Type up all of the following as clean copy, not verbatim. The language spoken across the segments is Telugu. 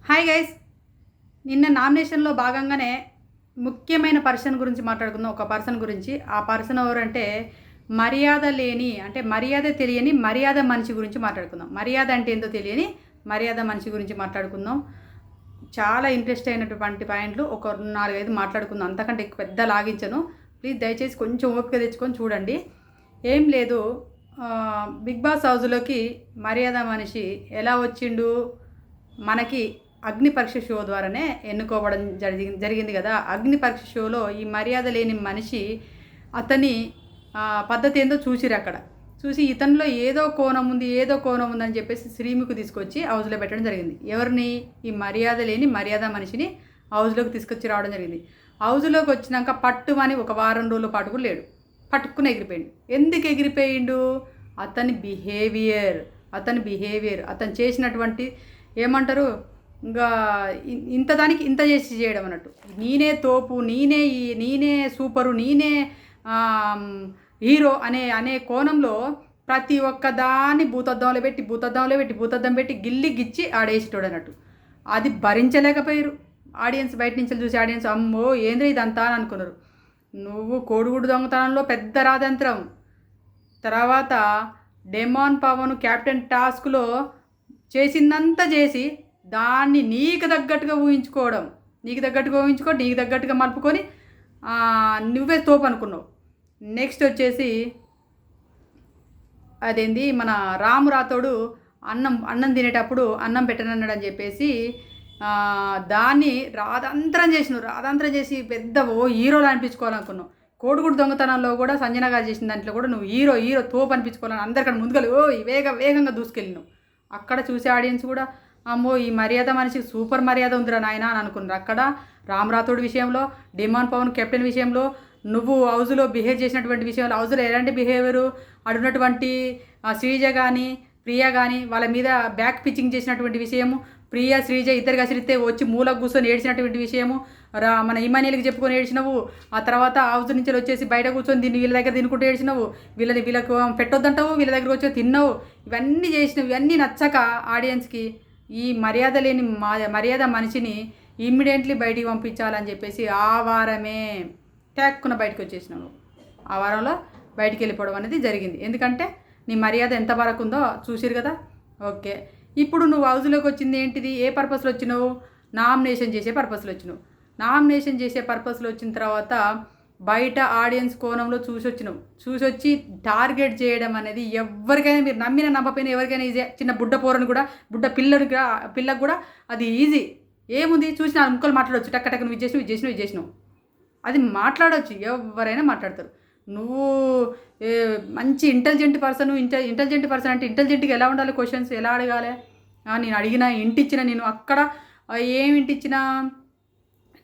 Hi guys. నిన్న నామినేషన్లో భాగంగానే ముఖ్యమైన పర్సన్ గురించి మాట్లాడుకుందాం. ఒక పర్సన్ గురించి. ఆ పర్సన్ ఎవరంటే మర్యాద లేని, అంటే మర్యాద తెలియని మర్యాద మనిషి గురించి మాట్లాడుకుందాం. మర్యాద అంటే ఏంటో తెలియని మర్యాద మనిషి గురించి మాట్లాడుకుందాం. చాలా ఇంట్రెస్ట్ అయినటువంటి పాయింట్లు ఒక 4-5 మాట్లాడుకుందాం. అంతకంటే పెద్ద లాగించను. ప్లీజ్ దయచేసి కొంచెం ఓపిక తెచ్చుకొని చూడండి. ఏం లేదు, బిగ్ బాస్ హౌస్లోకి మర్యాద మనిషి ఎలా వచ్చిండు, మనకి అగ్ని పరీక్ష షో ద్వారానే ఎన్నుకోవడం జరిగింది కదా. అగ్ని పరీక్ష షోలో ఈ మర్యాద లేని మనిషి అతని పద్ధతి ఏందో చూసిరు. అక్కడ చూసి ఇతనిలో ఏదో కోణం ఉందని చెప్పేసి శ్రీముఖి తీసుకొచ్చి హౌస్లో పెట్టడం జరిగింది. ఎవరిని? ఈ మర్యాద లేని మర్యాద మనిషిని హౌస్లోకి తీసుకొచ్చి రావడం జరిగింది. హౌస్లోకి వచ్చినాక పట్టుమని ఒక వారం రోజుల పాటు కూడా లేడు, పట్టుకుని ఎగిరిపోయిండు. ఎందుకు ఎగిరిపోయిండు? అతని బిహేవియర్, అతను చేసినటువంటి ఏమంటారు, ఇంకా ఇంత దానికి ఇంత చేసి చేయడం అన్నట్టు. నేనే తోపు, నేనే సూపరు, నేనే హీరో అనే కోణంలో ప్రతి ఒక్క దాన్ని భూతద్దంలో పెట్టి గిల్లి గిచ్చి ఆడేసేటోడు అన్నట్టు. అది భరించలేకపోయారు ఆడియన్స్. బయట నుంచి చూసి ఆడియన్స్ అమ్మో ఏంద్ర ఇదంతా అని అనుకున్నారు. నువ్వు కోడిగుడు దొంగతనంలో పెద్ద రాదంత్రం, తర్వాత డెమాన్ పవన్ క్యాప్టెన్ టాస్క్లో చేసిందంతా చేసి దాన్ని నీకు తగ్గట్టుగా ఊహించుకోవడం, నీకు తగ్గట్టుగా మలుపుకొని నువ్వే తోపు అనుకున్నావు. నెక్స్ట్ వచ్చేసి అదేంది, మన రాము రాతోడు అన్నం తినేటప్పుడు అన్నం పెట్టనన్నాడని చెప్పేసి దాన్ని రాదంతరం చేసి పెద్ద హీరోలు అనిపించుకోవాలనుకున్నావు. కోడిగుడు దొంగతనంలో కూడా సంజన గారు చేసిన దాంట్లో కూడా నువ్వు హీరో తోపు అనిపించుకోవాలని అందరికన్నా ముందుగా వేగంగా దూసుకెళ్ళినావు. అక్కడ చూసే ఆడియన్స్ కూడా అమ్మో ఈ మర్యాద మనిషికి సూపర్ మర్యాద ఉందిరా నాయన అని అనుకున్నారు. అక్కడ రామరాథోడ్ విషయంలో, డిమాన్ పవన్ కెప్టెన్ విషయంలో, నువ్వు హౌజ్లో బిహేవ్ చేసినటువంటి విషయంలో, హౌజ్లో ఎలాంటి బిహేవియరు అడున్నటువంటి శ్రీజ కానీ ప్రియా కానీ వాళ్ళ మీద బ్యాక్ పిచ్చింగ్ చేసినటువంటి విషయము, ప్రియా శ్రీజ ఇద్దరు కసిరితే వచ్చి మూలకు కూర్చొని ఏడ్చినటువంటి విషయము, మన ఇమానియల్కి చెప్పుకొని ఏడ్చినవు. ఆ తర్వాత హౌస్ నుంచి వచ్చేసి బయట కూర్చొని వీళ్ళ దగ్గర తినుకుంటూ ఏడ్చినవు. వీళ్ళకు పెట్టొద్దంటావు, వీళ్ళ దగ్గర వచ్చి తిన్నావు. ఇవన్నీ చేసినవి. ఇవన్నీ నచ్చక ఆడియన్స్కి ఈ మర్యాద లేని మర్యాద మనిషిని ఇమ్మీడియట్లీ బయటికి పంపించాలని చెప్పేసి ఆ వారమే ట్యాక్కున బయటకు వచ్చేసినావు. ఆ వారంలో బయటికి వెళ్ళిపోవడం అనేది జరిగింది. ఎందుకంటే నీ మర్యాద ఎంత వరకు ఉందో చూసిరు కదా. ఓకే, ఇప్పుడు నువ్వు హౌస్లోకి వచ్చింది ఏంటిది? ఏ పర్పస్లో వచ్చినావు? నామినేషన్ చేసే పర్పస్లో వచ్చినావు. నామినేషన్ చేసే పర్పస్లో వచ్చిన తర్వాత బయట ఆడియన్స్ కోణంలో చూసొచ్చి టార్గెట్ చేయడం అనేది ఎవరికైనా, మీరు నమ్మిన నమ్మపోయినా ఎవరికైనా ఈజీ. చిన్న బుడ్డ పిల్లకు కూడా అది ఈజీ. ఏముంది, చూసిన ముక్కలు మాట్లాడవచ్చు, టక్క నువ్వు చేసినావు అది మాట్లాడవచ్చు, ఎవరైనా మాట్లాడతారు. నువ్వు మంచి ఇంటెలిజెంట్ పర్సన్ అంటే ఇంటెలిజెంట్గా ఎలా ఉండాలి, క్వశ్చన్స్ ఎలా అడగాలి? నేను అడిగిన ఇంటిచ్చిన, నేను అక్కడ ఏమి ఇంటిచ్చినా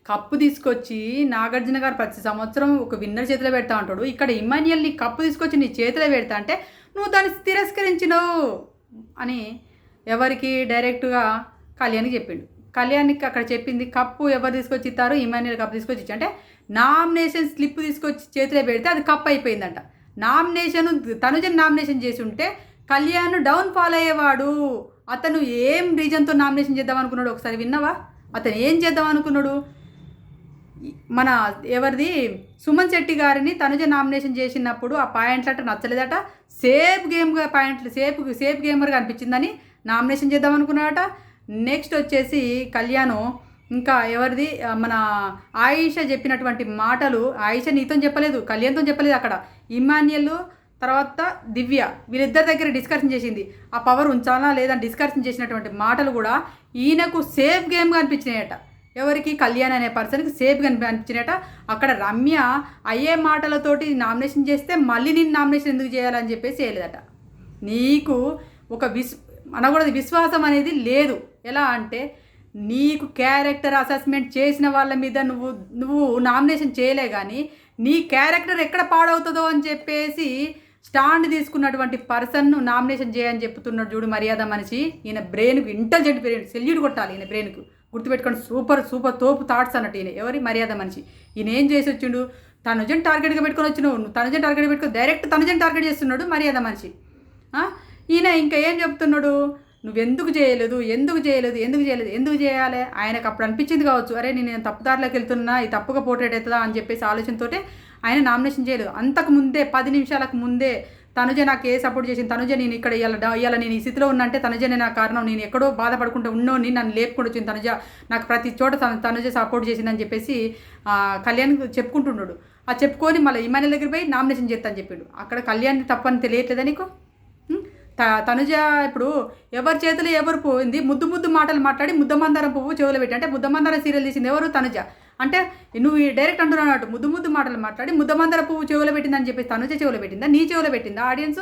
కప్పు తీసుకొచ్చి నాగార్జున గారు ప్రతి సంవత్సరం ఒక విన్నర్ చేతిలో పెడతా ఉంటాడు. ఇక్కడ ఇమాన్యుయల్ నీ కప్పు తీసుకొచ్చి నీ చేతిలో పెడతా అంటే నువ్వు దాన్ని తిరస్కరించినావు అని ఎవరికి? డైరెక్ట్గా కళ్యాణ్కి చెప్పిండు. కళ్యాణ్కి అక్కడ చెప్పింది, కప్పు ఎవరు తీసుకొచ్చి ఇస్తారు? ఇమాన్యుయల్ కప్పు తీసుకొచ్చి ఇచ్చి అంటే నామినేషన్ స్లిప్ తీసుకొచ్చి చేతిలో పెడితే అది కప్పు అయిపోయిందంట. తనుజన్ నామినేషన్ చేసి ఉంటే కళ్యాణ్ డౌన్ ఫాల్ అయ్యేవాడు. అతను ఏం రీజన్తో నామినేషన్ చేద్దాం అనుకున్నాడు ఒకసారి విన్నావా? అతను ఏం చేద్దాం అనుకున్నాడు? మన ఎవరిది, సుమన్ శెట్టి గారిని తనుజ నామినేషన్ చేసినప్పుడు ఆ పాయింట్లు అట్ట నచ్చలేదట. సేఫ్ గేమర్గా అనిపించిందని నామినేషన్ చేద్దాం అనుకున్నాడట. నెక్స్ట్ వచ్చేసి కళ్యాణ్ ఇంకా ఎవరిది, మన ఆయిష చెప్పినటువంటి మాటలు, ఆయిష నీతో చెప్పలేదు, కళ్యాణ్తో చెప్పలేదు. అక్కడ ఇమాన్యుయల్ తర్వాత దివ్య వీళ్ళిద్దరి దగ్గర డిస్కషన్ చేసింది. ఆ పవర్ ఉంచాలా లేదా డిస్కషన్ చేసినటువంటి మాటలు కూడా ఈయనకు సేఫ్ గేమ్గా అనిపించినాయట. ఎవరికి? కళ్యాణ్ అనే పర్సన్కి సేఫ్గా అనిపించినట. అక్కడ రమ్య అయ్యే మాటలతోటి నామినేషన్ చేస్తే మళ్ళీ నేను నామినేషన్ ఎందుకు చేయాలని చెప్పేసి చేయలేదట. నీకు ఒక అనకూడదు, విశ్వాసం అనేది లేదు. ఎలా అంటే నీకు క్యారెక్టర్ అసెస్మెంట్ చేసిన వాళ్ళ మీద నువ్వు నామినేషన్ చేయలే, కానీ నీ క్యారెక్టర్ ఎక్కడ పాడవుతుందో అని చెప్పేసి స్టాండ్ తీసుకున్నటువంటి పర్సన్ను నామినేషన్ చేయని చెప్తున్నాడు చూడు మర్యాద మనిషి. ఈయన బ్రెయిన్కు ఇంటెలిజెంట్ బ్రెయిన్, సెల్యూట్ కొట్టాలి ఈయన బ్రెయిన్కు. గుర్తుపెట్టుకోండి, సూపర్ తోపు థాట్స్ అన్నట్టు ఈయన. ఎవరి? మర్యాద మనిషి. ఈయన ఏం చేసి వచ్చిండు? తనుజన్ టార్గెట్గా పెట్టుకొని వచ్చినావు. నువ్వు తనుజన్ టార్గెట్ పెట్టుకొని డైరెక్ట్ తనుజన్ టార్గెట్ చేస్తున్నాడు మర్యాద మనిషి. ఈయన ఇంకా ఏం చెప్తున్నాడు? నువ్వెందుకు చేయలేదు, ఎందుకు చేయలేదు, ఎందుకు చేయలేదు, ఎందుకు చేయాలి? ఆయనకు అప్పుడు అనిపించింది కావచ్చు, అరే నేను తప్పుదారిలోకి వెళ్తున్నా, ఈ తప్పుగా పోర్ట్రేట్ అవుతుందా అని చెప్పేసి ఆలోచనతోటే ఆయన నామినేషన్ చేయలేదు. అంతకు ముందే 10 నిమిషాలకు ముందే తనుజ నాకు ఏ సపోర్ట్ చేసింది, తనుజ నేను ఇక్కడ ఇవాళ నేను ఈ స్థితిలో ఉన్నంటే తనుజనే నా కారణం, నేను ఎక్కడో బాధపడుకుంటూ ఉన్నోని నన్ను లేపుకుంటూ వచ్చింది తనుజ, నాకు ప్రతి చోట తనుజ సపోర్ట్ చేసిందని చెప్పేసి కళ్యాణ్ చెప్పుకుంటున్నాడు. ఆ చెప్పుకొని మళ్ళీ ఇమాన్యుల్ దగ్గర పోయి నామినేషన్ చేస్తాను చెప్పిండు. అక్కడ కళ్యాణ్ తప్పని తెలియట్లేదా నీకు? తనుజ ఇప్పుడు ఎవరి చేతులు ఎవరు పోయింది, ముద్దు ముద్దు మాటలు మాట్లాడి ముద్దమందారం పువ్వు చెవులో పెట్టి, అంటే ముద్దమందారం సీరియల్ తీసింది ఎవరు? తనుజ. అంటే నువ్వు డైరెక్ట్ అంటున్నావు ముద్దు ముద్దు మాటలు మాట్లాడి ముద్దమందార పువ్వు చెవులో పెట్టిందని చెప్పేసి తనుజ చెవులో పెట్టిందా, నీ చెవులో పెట్టిందా? ఆడియన్స్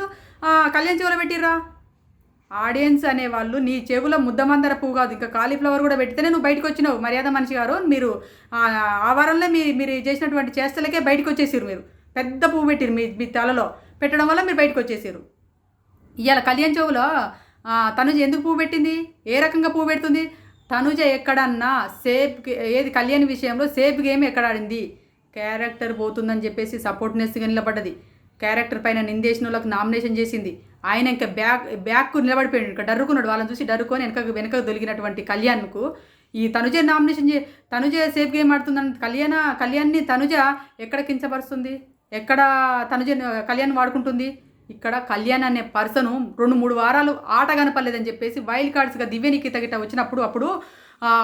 కళ్యాణ్ చెవులో పెట్టిర్రా? ఆడియన్స్ అనేవాళ్ళు నీ చెవులో ముద్దమందార పువ్వు కాదు, ఇంకా కాలీఫ్లవర్ కూడా పెట్టితేనే నువ్వు బయటకు వచ్చినావు. మర్యాద మనిషి గారు, మీరు ఆ వారంలో మీరు చేసినటువంటి చేష్టలకే బయటకు వచ్చేసారు. మీరు పెద్ద పువ్వు పెట్టిరు మీ తలలో పెట్టడం వల్ల మీరు బయటకు వచ్చేసారు. ఇవాళ కళ్యాణ్ చెవులో తనుజ ఎందుకు పువ్వు పెట్టింది, ఏ రకంగా పువ్వు పెడుతుంది? తనుజ ఎక్కడన్నా ఏది కళ్యాణ్ విషయంలో సేఫ్ గేమ్ ఎక్కడ ఆడింది? క్యారెక్టర్ పోతుందని చెప్పేసి సపోర్ట్నెస్గా నిలబడ్డది. క్యారెక్టర్ పైన నిందేసిన వాళ్ళకి నామినేషన్ చేసింది. ఆయన ఇంకా బ్యాక్ నిలబడిపోయాడు, ఇంకా డర్రుకున్నాడు. వాళ్ళని చూసి డర్రుకొని వెనక దొరికినటువంటి కళ్యాణ్కు ఈ Tanuja nomination Tanuja safe game ఆడుతుందని కళ్యాణ్ని తనుజ ఎక్కడ కించపరుస్తుంది, ఎక్కడ కళ్యాణ్ వాడుకుంటుంది? ఇక్కడ కళ్యాణ్ అనే పర్సను 2-3 వారాలు ఆట కనపడలేదని చెప్పేసి వైల్డ్ కార్డ్స్గా దివ్యనికిత గిట్ట వచ్చినప్పుడు అప్పుడు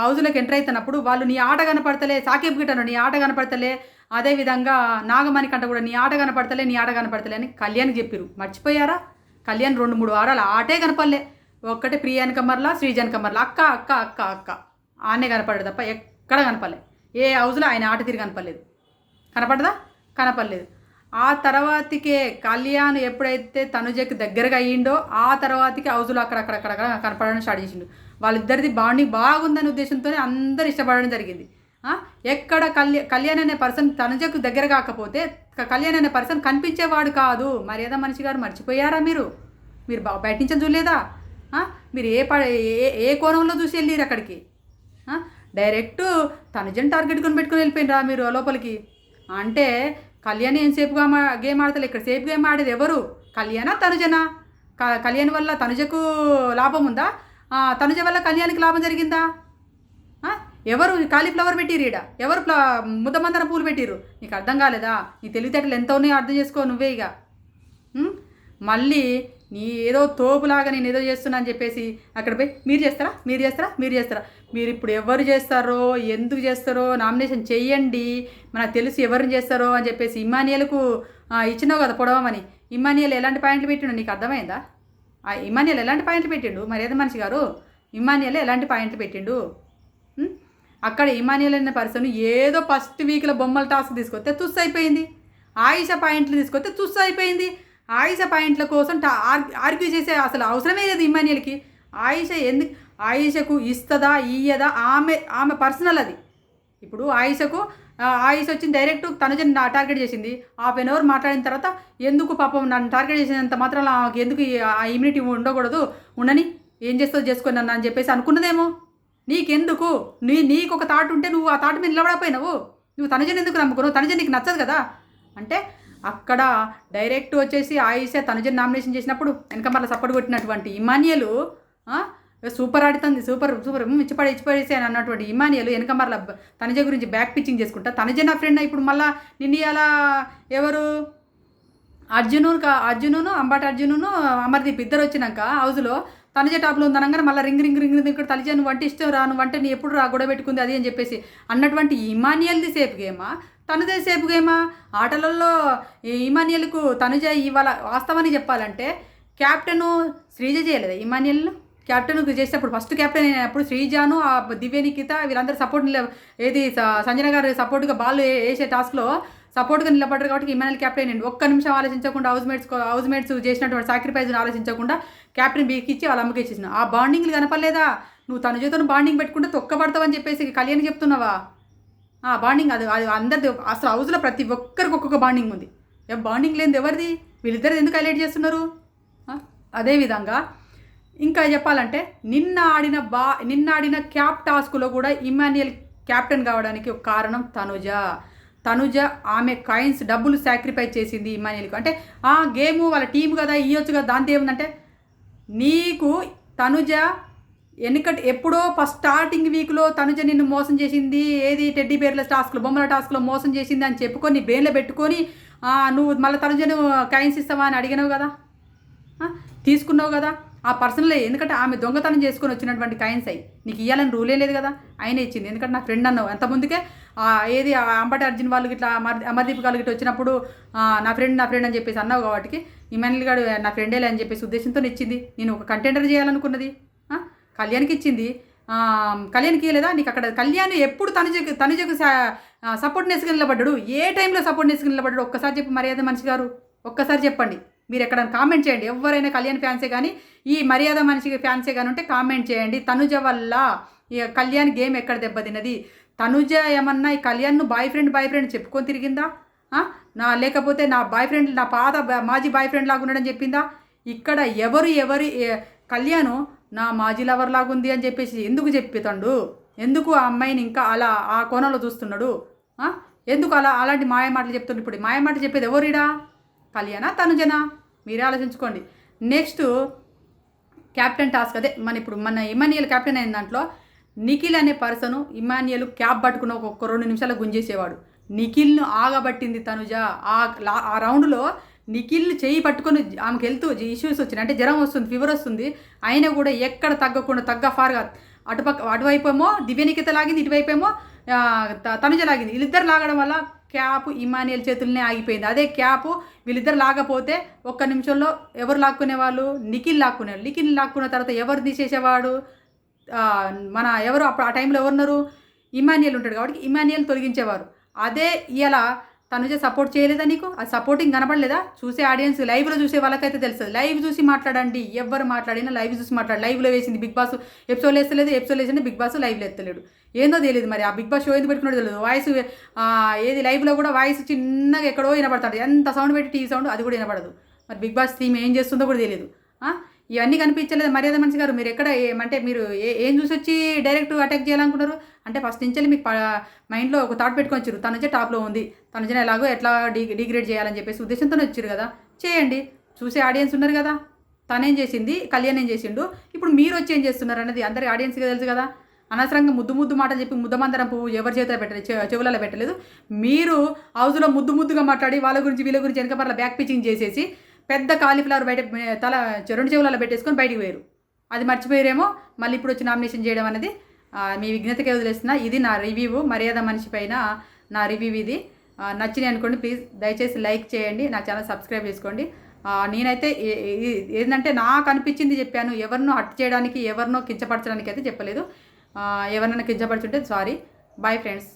హౌజ్లోకి ఎంటర్ అవుతున్నప్పుడు వాళ్ళు నీ ఆట కనపడతలే, సాకేబ్ గిట్టను నీ ఆట కనపడతలే, అదేవిధంగా నాగమణి కంట కూడా నీ ఆట కనపడతలే అని కళ్యాణ్ చెప్పారు. మర్చిపోయారా? కళ్యాణ్ 2-3 వారాలు ఆటే కనపడలే. ఒక్కటే ప్రియానిక మరలా శ్రీజానిక మరలా అక్క అక్క అక్క అక్క ఆనే కనపడదు తప్ప ఎక్కడ కనపడలే. ఏ హౌజ్లో ఆయన ఆట తిరిగి కనపడలేదు. ఆ తర్వాతకే కళ్యాణ్ ఎప్పుడైతే తనుజకి దగ్గరగా అయ్యిండో ఆ తర్వాతకి హౌజులో అక్కడక్కడ కనపడడం స్టార్ట్ చేసిండు. వాళ్ళిద్దరిది బాండింగ్ బాగుందనే ఉద్దేశంతోనే అందరూ ఇష్టపడడం జరిగింది. ఎక్కడ కళ్యాణ్ అనే పర్సన్ తనుజకు దగ్గర కాకపోతే కళ్యాణ్ అనే పర్సన్ కనిపించేవాడు కాదు. మర్యాద మనిషి గారు, మర్చిపోయారా? మీరు బయట నుంచి చూడలేదా? మీరు ఏ కోణంలో చూసి వెళ్ళిరు అక్కడికి? డైరెక్ట్ తనుజని టార్గెట్ పెట్టుకుని వెళ్ళిపోయినరా మీరు లోపలికి? అంటే కళ్యాణ్ ఏం సేఫ్గా గేమ్ ఆడతలే. ఇక్కడ సేఫ్ గేమ్ ఆడేది ఎవరు? కళ్యాణా తనుజనా? కళ్యాణ్ వల్ల తనుజకు లాభం ఉందా? తనుజ వల్ల కళ్యాణ్కి లాభం జరిగిందా? ఎవరు కాలీఫ్లవర్ పెట్టిరు ఈడ? ఎవరు ముద్దమందర పూలు పెట్టిరు? నీకు అర్థం కాలేదా? నీ తెలివితేటలు ఎంత ఉన్నాయో అర్థం చేసుకో నువ్వే. ఇక మళ్ళీ నీ ఏదో తోపులాగా నేను ఏదో చేస్తున్నా అని చెప్పేసి అక్కడ పోయి మీరు చేస్తారా? మీరు ఇప్పుడు ఎవరు చేస్తారో, ఎందుకు చేస్తారో నామినేషన్ చెయ్యండి, మనకు తెలుసు ఎవరిని చేస్తారో అని చెప్పేసి ఇమానియల్కు ఇచ్చినావు కదా పొడవమని. ఇమానియల్ ఎలాంటి పాయింట్లు పెట్టిండు నీకు అర్థమైందా? ఇమానియల్ ఎలాంటి పాయింట్లు పెట్టిండు? మర్యాద మనిషి గారు, ఇమానియల్ ఎలాంటి పాయింట్లు పెట్టిండు? అక్కడ ఇమానియల్ అనే పర్సన్ ఏదో ఫస్ట్ వీక్లో బొమ్మల టాస్క్ తీసుకొస్తే తుస్సు అయిపోయింది. ఆయిషా పాయింట్లు తీసుకొస్తే తుస్సు అయిపోయింది. ఆయిషా పాయింట్ల కోసం ఆర్గ్యూ చేసే అసలు అవసరమే లేదు ఇమానియల్కి. ఆయిషకు ఇస్తుందా ఇయ్యదా ఆమె పర్సనల్ అది. ఇప్పుడు ఆయిష వచ్చింది డైరెక్ట్ తనుజని టార్గెట్ చేసింది. హాఫ్ అన్ అవర్ మాట్లాడిన తర్వాత ఎందుకు పాపం నన్ను టార్గెట్ చేసినంత మాత్రం ఎందుకు ఆ ఇమ్యూనిటీ ఉండకూడదు, ఉండని ఏం చేస్తావు చేసుకొని అని చెప్పేసి అనుకున్నదేమో. నీకెందుకు? నీకు ఒక థాట్ ఉంటే నువ్వు ఆ థాట్ మీద నిలబడకపోయినావు. నువ్వు తనుజని ఎందుకు నమ్ముకున్నావు? తనుజ నీకు నచ్చదు కదా. అంటే అక్కడ డైరెక్ట్ వచ్చేసి ఆయిష తనుజని నామినేషన్ చేసినప్పుడు వెనక మళ్ళీ సపోర్ట్ కొట్టినటువంటి ఇమానియల్ సూపర్ ఆడుతుంది, సూపర్ ఇచ్చిపడేసి అని అన్నటువంటి ఇమానియల్ వెనక మళ్ళీ తనుజ గురించి బ్యాక్ పిచ్చింగ్ చేసుకుంటా. తనుజ నా ఫ్రెండ్ ఇప్పుడు మళ్ళీ నిన్న అలా ఎవరు అర్జునును అంబాటి అర్జునును అమర్దీప్ ఇద్దరు వచ్చినాక హౌజ్లో తనుజ టాప్లో ఉందనగానే మళ్ళీ రింగ్ ఇక్కడ తలిజ నువ్వు అంటే ఇష్టం రా, నువ్వు అంటే నీ ఎప్పుడు గొడవ పెట్టుకుంది అది అని చెప్పేసి అన్నటువంటి ఇమానియల్ది సేఫ్ గేమా, తనుజ సేఫ్ గేమా? ఆటలలో ఇమానియల్కు తనుజ ఇవాళ వాస్తవాన్ని చెప్పాలంటే క్యాప్టెను శ్రీజ చేయలేదు. ఇమానియల్ క్యాప్టెన్కు చేసేటప్పుడు ఫస్ట్ క్యాప్టెన్ అయినప్పుడు శ్రీజాను దివ్యనికిత వీళ్ళందరూ సపోర్ట్ ఏది సంజన గారు సపోర్ట్గా బాల్ వేసే టాస్క్లో సపోర్ట్గా నిలబడ్డారు కాబట్టి ఇమానియల్ క్యాప్టెన్ అయ్యింది. ఒక్క నిమిషం ఆలోచించకుండా హౌస్ మేట్స్ చేసినటువంటి సాక్రిఫైజ్ని ఆలోచించకుండా క్యాప్టెన్ బీకిచ్చి వాళ్ళ అమ్మకి ఇచ్చేసిన ఆ బాండింగ్లు కనపడలేదా? నువ్వు తనుజతో బాండింగ్ పెట్టుకుంటే తొక్కబడతావని చెప్పేసి కళ్యాణ్ చెప్తున్నావా? ఆ బాండింగ్ అది అందరిది. అసలు హౌస్లో ప్రతి ఒక్కరికి ఒక్కొక్క బాండింగ్ ఉంది. బాండింగ్ లేనిది ఎవరిది? వీళ్ళిద్దరు ఎందుకు హైలైట్ చేస్తున్నారు? అదేవిధంగా ఇంకా చెప్పాలంటే నిన్న ఆడిన క్యాప్ టాస్క్లో కూడా ఇమానియల్ క్యాప్టెన్ కావడానికి ఒక కారణం తనుజ ఆమె కాయిన్స్ డబ్బులు సాక్రిఫైస్ చేసింది ఇమానియల్కి. అంటే ఆ గేము వాళ్ళ టీం కదా ఇవ్వచ్చు కదా, దాంతో ఏముందంటే నీకు తనుజ ఎప్పుడో ఫస్ట్ స్టార్టింగ్ వీక్లో తనుజ నిన్ను మోసం చేసింది, ఏది టెడ్డీ బేర్ల టాస్క్లో బొమ్మల టాస్క్లో మోసం చేసింది అని చెప్పుకొని బ్రెయిన్లో పెట్టుకొని నువ్వు మళ్ళీ తనుజను కాయిన్స్ ఇస్తావా అని అడిగినావు కదా, తీసుకున్నావు కదా. ఆ పర్సనల్ ఎందుకంటే ఆమె దొంగతనం చేసుకొని వచ్చినటువంటి కాయిన్స్ అయ్యి నీకు ఇవ్వాలని రూలే లేదు కదా, ఆయన ఇచ్చింది. ఎందుకంటే నా ఫ్రెండ్ అన్నావు అంత ముందుకే. ఏది అంబటి అర్జున్ వాళ్ళు ఇట్లా అమర్దీప్ వాళ్ళు ఇట్లా వచ్చినప్పుడు నా ఫ్రెండ్ అని చెప్పేసి అన్నావు కాబట్టి ఇమాన్యుల్ గారు నా ఫ్రెండేలే అని చెప్పేసి ఉద్దేశంతో ఇచ్చింది. నేను ఒక కంటెండర్ చేయాలనుకున్నది కళ్యాణ్కి ఇచ్చింది. కళ్యాణ్కి లేదా నీకు అక్కడ కళ్యాణ్ ఎప్పుడు తనుజకు సపోర్ట్నెస్గా నిలబడ్డాడు, ఏ టైంలో సపోర్ట్నెస్గా నిలబడ్డాడు ఒక్కసారి చెప్పి మర్యాద మనిషి గారు ఒక్కసారి చెప్పండి. మీరు ఎక్కడ కామెంట్ చేయండి. ఎవరైనా కళ్యాణ్ ఫ్యాన్సే కానీ ఈ మర్యాద మనిషి ఫ్యాన్సే కానీ ఉంటే కామెంట్ చేయండి. తనుజ వల్ల ఈ కళ్యాణ్ గేమ్ ఎక్కడ దెబ్బతిన్నది? తనుజ ఏమన్నా ఈ కళ్యాణ్ను బాయ్ ఫ్రెండ్ చెప్పుకొని తిరిగిందా? లేకపోతే నా బాయ్ ఫ్రెండ్ నా పాత మాజీ బాయ్ ఫ్రెండ్ లాగా ఉన్నాడని చెప్పిందా? ఇక్కడ ఎవరి కళ్యాణ్ నా మాజీ లవర్ లాగా ఉంది అని చెప్పేసి ఎందుకు చెప్తాడు? ఎందుకు ఆ అమ్మాయిని ఇంకా అలా ఆ కోణంలో చూస్తున్నాడు? ఎందుకు అలాంటి మాయమాటలు చెప్తుండు? ఇప్పుడు మాయమాటలు చెప్పేది ఎవరిడా? కళ్యాణా తనుజనా? మీరే ఆలోచించుకోండి. నెక్స్ట్ క్యాప్టెన్ టాస్క్ అదే మన ఇమాన్యుయల్ క్యాప్టెన్ అయిన దాంట్లో నిఖిల్ అనే పర్సను ఇమాన్యుయల్ క్యాప్ పట్టుకున్న ఒక 2 నిమిషాలు గుంజేసేవాడు. నిఖిల్ను ఆగబట్టింది తనుజ. ఆ రౌండ్లో నిఖిల్ చేయి పట్టుకొని ఆమెకు హెల్త్ ఇష్యూస్ వచ్చినాయి, అంటే జ్వరం వస్తుంది, ఫీవర్ వస్తుంది, అయినా కూడా ఎక్కడ తగ్గకుండా ఫార్గా అటువైపేమో దివ్యనికిత లాగింది, ఇటువైపేమో తనుజ లాగింది. వీళ్ళిద్దరు లాగడం వల్ల క్యాప్ ఇమాన్యుయల్ చేతులనే ఆగిపోయింది. అదే క్యాప్ వీళ్ళిద్దరు లాగపోతే 1 నిమిషంలో ఎవరు లాక్కునేవాళ్ళు? నిఖిల్ లాక్కున్న తర్వాత ఎవరు తీసేసేవాడు? ఎవరు అప్పుడు ఆ టైంలో ఎవరున్నారు? ఇమాన్యుయల్ ఉంటాడు కాబట్టి ఇమాన్యుయల్ తొలగించేవారు. అదే ఇలా తనుజ సపోర్ట్ చేయలేదా నీకు? అది సపోర్టింగ్ కనపడలేదా? చూసే ఆడియన్స్ లైవ్లో చూసే వాళ్ళకైతే తెలుస్తుంది. లైవ్ చూసి మాట్లాడండి. ఎవరు మాట్లాడినా లైవ్ చూసి లైవ్లో వేసింది బిగ్ బాస్ ఎపిసోడ్ వేస్తలేదు, ఎపిసోడ్ వేసింది బిగ్ బాస్ లైవ్లో ఎత్తలేడు. ఏందో తెలియదు మరి. ఆ బిగ్ బాస్ షో ఎందుకు పెట్టుకున్నాడో తెలియదు. వాయిస్ ఏది లైవ్లో కూడా వాయిస్ చిన్నగా ఎక్కడో వినపడతాడు. ఎంత సౌండ్ పెట్టి టీవీ సౌండ్ అది కూడా వినపడదు. మరి బిగ్ బాస్ టీమ్ ఏం చేస్తుందో కూడా తెలియదు. ఇవన్నీ కనిపించలేదు మర్యాద మనిషి గారు. మీరు ఎక్కడ అంటే మీరు ఏం చూసి వచ్చి డైరెక్ట్ అటాక్ చేయాలనుకున్నారు? అంటే ఫస్ట్ నుంచి మీకు మైండ్లో ఒక థాట్ పెట్టుకొని వచ్చారు, తనుజ టాప్లో ఉంది, తనుజన ఎట్లా డిగ్రేడ్ చేయాలని చెప్పేసి ఉద్దేశంతోనే వచ్చారు కదా. చేయండి. చూసే ఆడియన్స్ ఉన్నారు కదా. తనేం చేసింది, కళ్యాణ్ ఏం చేసిండు, ఇప్పుడు మీరు వచ్చి ఏం చేస్తున్నారు అనేది అందరికి ఆడియన్స్గా తెలుసు కదా. అనవసరంగా ముద్దు మాటలు చెప్పి ముద్దమందరం పువ్వు ఎవరి చేతిలో పెట్టలేదు, చెవులలో పెట్టలేదు. మీరు హౌస్లో ముద్దుగా మాట్లాడి వాళ్ళ గురించి వీళ్ళ గురించి వెనక పర్ల బ్యాక్ పిచింగ్ చేసేసి పెద్ద కాలీఫ్లవర్ బయట 2 చెవులలో పెట్టేసుకొని బయటికి పోయారు. అది మర్చిపోయారేమో. మళ్ళీ ఇప్పుడు వచ్చి నామినేషన్ చేయడం అనేది మీ విజ్ఞతకే వదిలేస్తున్నా. ఇది నా రివ్యూ, మర్యాద మనిషి పైన నా రివ్యూ ఇది. నచ్చినాయి అనుకోండి, ప్లీజ్ దయచేసి లైక్ చేయండి, నా ఛానల్ సబ్స్క్రైబ్ చేసుకోండి. నేనైతే ఏంటంటే నాకు అనిపించింది చెప్పాను. ఎవరినో హర్ట్ చేయడానికి, ఎవరినో కించపరచడానికి అయితే చెప్పలేదు. ఎవరినైనా కించపరచుంటే సారీ. Bye friends.